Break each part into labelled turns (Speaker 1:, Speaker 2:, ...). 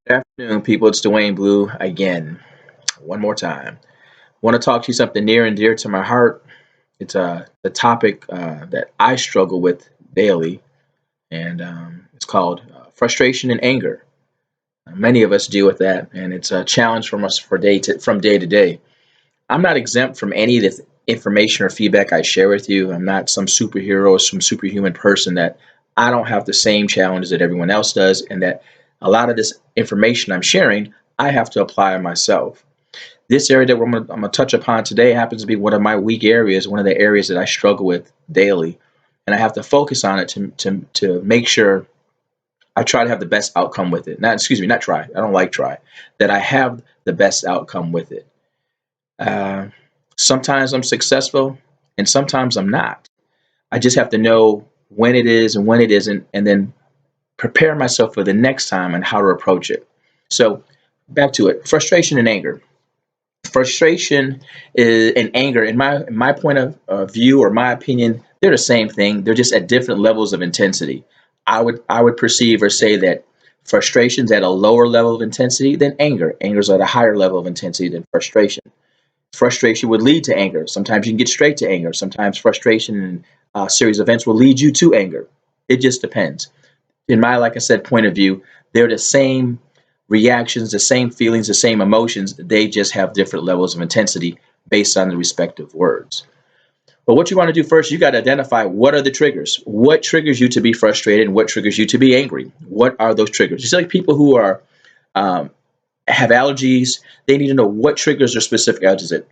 Speaker 1: Good afternoon, people. It's DuaneBlue again, one more time. Want to talk to you something near and dear to my heart. It's the topic that I struggle with daily, and it's called frustration and anger. Many of us deal with that, and it's a challenge from us from day to day. I'm not exempt from any of the information or feedback I share with you. I'm not some superhero or some superhuman person that I don't have the same challenges that everyone else does, and that a lot of this information I'm sharing, I have to apply myself. This area that I'm gonna touch upon today happens to be one of my weak areas, one of the areas that I struggle with daily, and I have to focus on it to make sure I try to have the best outcome with it. Not excuse me, not try. I don't like try. That I have the best outcome with it. Uh, Sometimes I'm successful, and sometimes I'm not. I just have to know when it is and when it isn't, and then prepare myself for the next time and how to approach it. So, back to it: frustration and anger. And anger, in my point of view or my opinion, they're the same thing. They're just at different levels of intensity. I would perceive or say that frustration's at a lower level of intensity than anger. Anger's at a higher level of intensity than frustration. Frustration would lead to anger. Sometimes you can get straight to anger. Sometimes frustration and a series of events will lead you to anger. It just depends. In my, like I said, point of view, they're the same reactions, the same feelings, the same emotions. They just have different levels of intensity based on the respective words. But what you want to do first, you got to identify what are the triggers. What triggers you to be frustrated and what triggers you to be angry? What are those triggers? Just like people who are um, have allergies, they need to know what triggers their specific allergies. Is it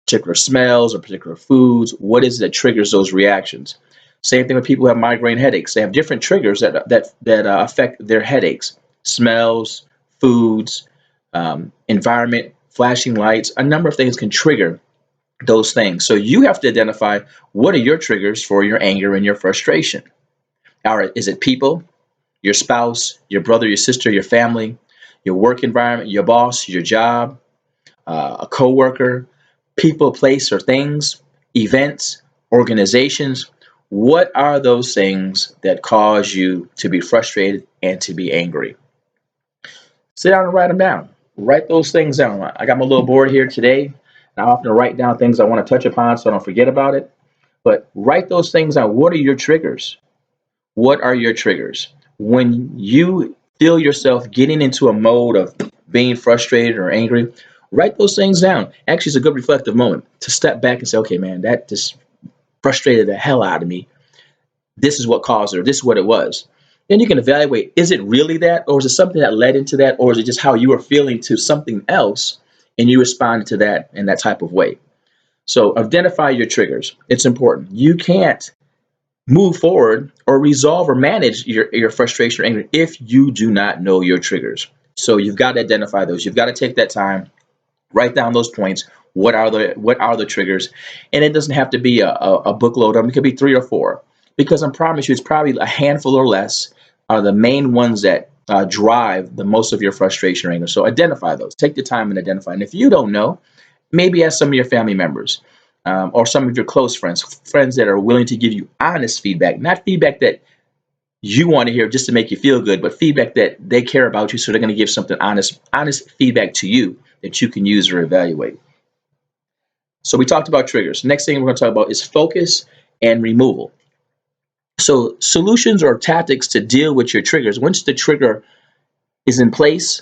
Speaker 1: particular smells or particular foods? What is it that triggers those reactions? Same thing with people who have migraine headaches. They have different triggers that affect their headaches. Smells, foods, environment, flashing lights. A number of things can trigger those things. So you have to identify what are your triggers for your anger and your frustration. All right, is it people, your spouse, your brother, your sister, your family, your work environment, your boss, your job, a coworker, people, place, or things, events, organizations? What are those things that cause you to be frustrated and to be angry? Sit down and write them down. Write those things down. I got my little board here today, and I often write down things I want to touch upon so I don't forget about it. But write those things down. What are your triggers? What are your triggers? When you feel yourself getting into a mode of being frustrated or angry, write those things down. Actually, it's a good reflective moment to step back and say, okay, man, that just frustrated the hell out of me. This is what caused it, or this is what it was. Then you can evaluate, is it really that, or is it something that led into that, or is it just how you were feeling to something else and you responded to that in that type of way? So identify your triggers. It's important. You can't move forward or resolve or manage your frustration or anger if you do not know your triggers. So you've got to identify those. You've got to take that time, write down those points. What are the triggers? And it doesn't have to be a bookload of them. It could be three or four. Because I promise you, it's probably a handful or less are the main ones that drive the most of your frustration or anger. So identify those. Take the time and identify. And if you don't know, maybe ask some of your family members or some of your close friends, friends that are willing to give you honest feedback, not feedback that you want to hear just to make you feel good, but feedback that they care about you, so they're going to give something honest feedback to you that you can use or evaluate. So we talked about triggers. Next thing we're going to talk about is focus and removal. So solutions or tactics to deal with your triggers. Once the trigger is in place,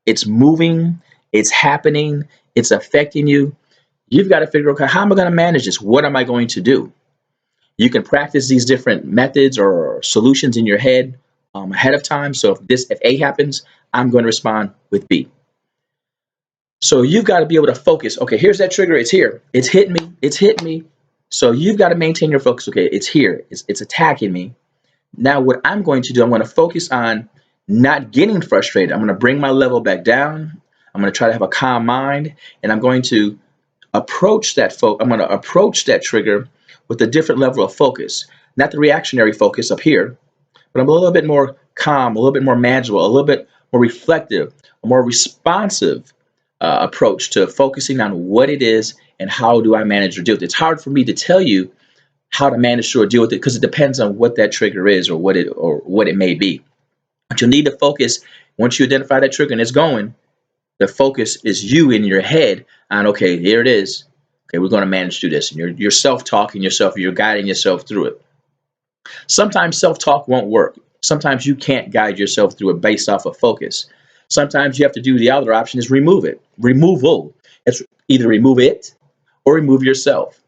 Speaker 1: it's moving, it's happening, it's affecting you. You've got to figure out, okay, how am I going to manage this? What am I going to do? You can practice these different methods or solutions in your head ahead of time. So if A happens, I'm going to respond with B. So you've got to be able to focus. Okay, here's that trigger. It's here. It's hitting me. It's hitting me. So you've got to maintain your focus. Okay, it's here. It's attacking me. Now what I'm going to do, I'm going to focus on not getting frustrated. I'm going to bring my level back down. I'm going to try to have a calm mind, and I'm going to I'm going to approach that trigger with a different level of focus, not the reactionary focus up here, but I'm a little bit more calm, a little bit more manageable, a little bit more reflective, a more responsive approach to focusing on what it is and how do I manage or deal with it. It's hard for me to tell you how to manage or deal with it because it depends on what that trigger is or what it may be. But you'll need to focus Once you identify that trigger and it's going, the focus is you in your head on, okay, here it is. Okay, we're going to manage through this. And you're self-talking yourself, you're guiding yourself through it. Sometimes self-talk won't work. Sometimes you can't guide yourself through it based off of focus. Sometimes you have to do the other option is remove it. Removal. It's either remove it or remove yourself.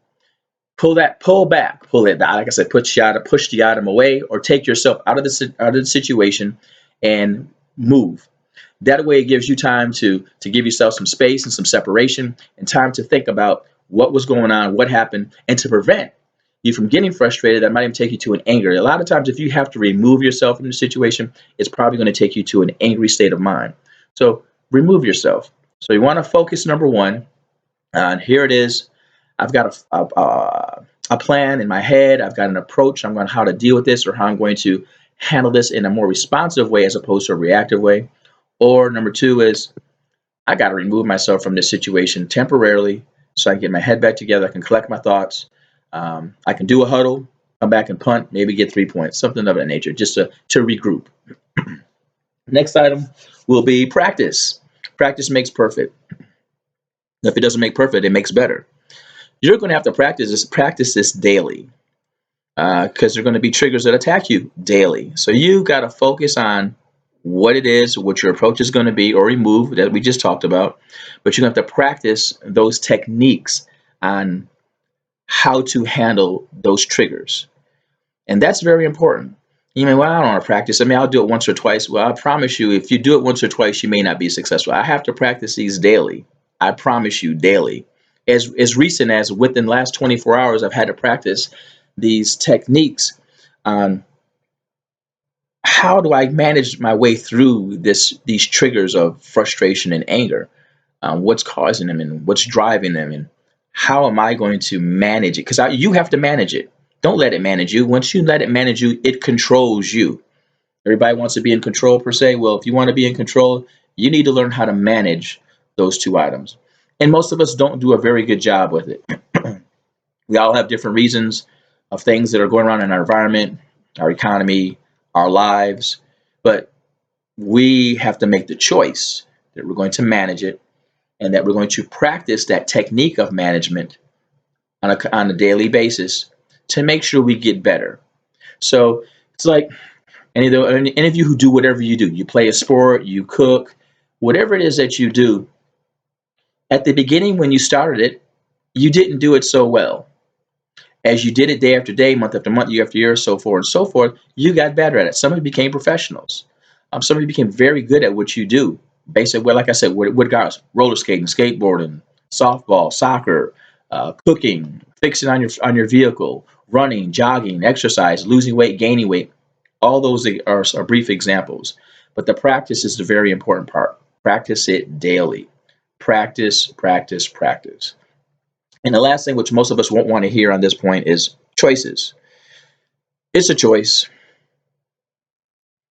Speaker 1: Pull back, pull it back. Like I said, push the item away, or take yourself out of the situation and move. That way, it gives you time to give yourself some space and some separation, and time to think about what was going on, what happened, and to prevent you from getting frustrated. That might even take you to an anger. A lot of times, if you have to remove yourself from the situation, it's probably going to take you to an angry state of mind. So remove yourself. So you want to focus, number one, and here it is. I've got a plan in my head. I've got an approach. I'm going how to deal with this, or how I'm going to handle this in a more responsive way as opposed to a reactive way. Or number two is, I got to remove myself from this situation temporarily so I can get my head back together. I can collect my thoughts. I can do a huddle, come back and punt, maybe get 3 points, something of that nature, just to regroup. Next item will be practice. Practice makes perfect. If it doesn't make perfect, it makes better. You're going to have to practice this daily, because there are going to be triggers that attack you daily. So you got to focus on what it is, what your approach is going to be, or remove that we just talked about. But you're going to have to practice those techniques on how to handle those triggers. And that's very important. You may, well, I don't want to practice. I mean, I'll do it once or twice. Well, I promise you, if you do it once or twice, you may not be successful. I have to practice these daily. I promise you, daily. As recent as within the last 24 hours, I've had to practice these techniques on how do I manage my way through these triggers of frustration and anger. What's causing them, and what's driving them, and how am I going to manage it? Because you have to manage it. Don't let it manage you. Once you let it manage you, it controls you. Everybody wants to be in control per se. Well, if you want to be in control, you need to learn how to manage those two items. And most of us don't do a very good job with it. We all have different reasons of things that are going on in our environment, our economy, our lives, but we have to make the choice that we're going to manage it, and that we're going to practice that technique of management on a daily basis to make sure we get better. So it's like any of you who do whatever you do, you play a sport, you cook, whatever it is that you do, at the beginning when you started it, you didn't do it so well. As you did it day after day, month after month, year after year, so forth and so forth, you got better at it. Some of you became professionals. Some of you became very good at what you do. Basically, well, like I said, what guys, roller skating, skateboarding, softball, soccer, cooking, fixing on your vehicle, running, jogging, exercise, losing weight, gaining weight. All those are brief examples. But the practice is the very important part. Practice it daily. Practice, practice, practice. And the last thing, which most of us won't want to hear on this point, is choices. It's a choice.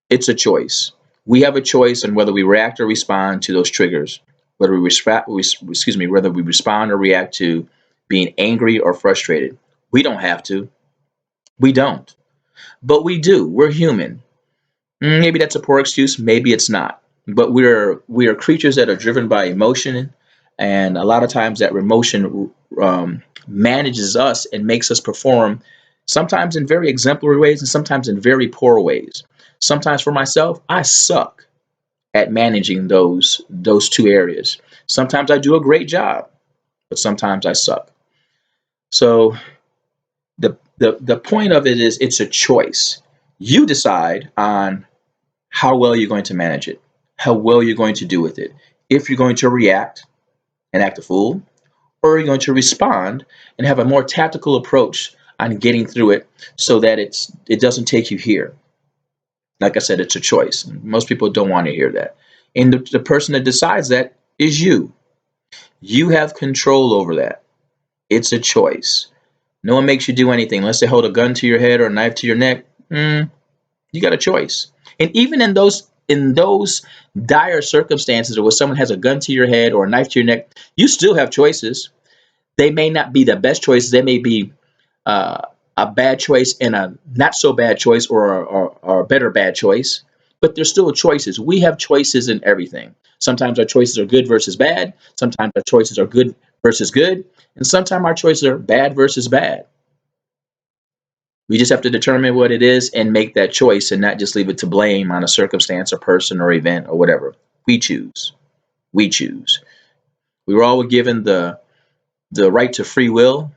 Speaker 1: It's a choice. We have a choice on whether we react or respond to those triggers, whether whether we respond or react to being angry or frustrated. We don't have to. We don't. But we do. We're human. Maybe that's a poor excuse. Maybe it's not. But we are creatures that are driven by emotion, and a lot of times that emotion manages us and makes us perform, sometimes in very exemplary ways and sometimes in very poor ways. Sometimes for myself, I suck at managing those two areas. Sometimes I do a great job, but sometimes I suck. So the point of it is, it's a choice. You decide on how well you're going to manage it, how well you're going to do with it. If you're going to react and act a fool, or you're going to respond and have a more tactical approach on getting through it so that it doesn't take you here. Like I said, it's a choice. Most people don't want to hear that. And the person that decides that is you. You have control over that. It's a choice. No one makes you do anything unless they hold a gun to your head or a knife to your neck. You got a choice. And even in those dire circumstances where someone has a gun to your head or a knife to your neck, you still have choices. They may not be the best choices. They may be a bad choice and a not so bad choice, or a better bad choice. but there's still choices. We have choices in everything. Sometimes our choices are good versus bad. Sometimes our choices are good versus good. And sometimes our choices are bad versus bad. We just have to determine what it is and make that choice and not just leave it to blame on a circumstance or person or event or whatever. We choose. We choose. We were all given the right to free will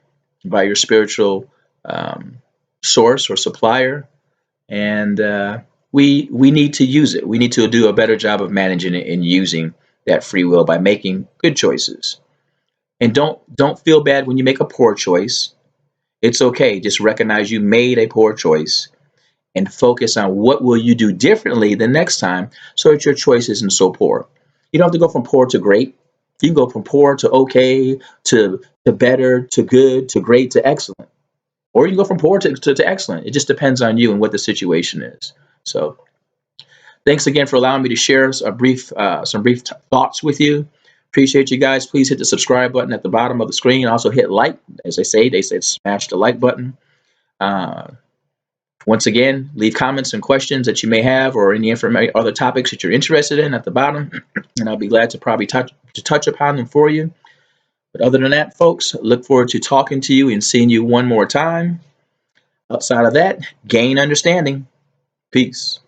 Speaker 1: by your spiritual um, source or supplier, and we need to use it. We need to do a better job of managing it and using that free will by making good choices. And don't feel bad when you make a poor choice. It's okay. Just recognize you made a poor choice and focus on what will you do differently the next time so that your choice isn't so poor. You don't have to go from poor to great. You can go from poor to okay to better to good to great to excellent. Or you can go from poor to excellent. It just depends on you and what the situation is. So thanks again for allowing me to share some brief thoughts with you. Appreciate you guys. Please hit the subscribe button at the bottom of the screen. Also hit like. As they say smash the like button. Uh, Once again, leave comments and questions that you may have or any other topics that you're interested in at the bottom, and I'll be glad to probably touch upon them for you. But other than that, folks, look forward to talking to you and seeing you one more time. Outside of that, gain understanding. Peace.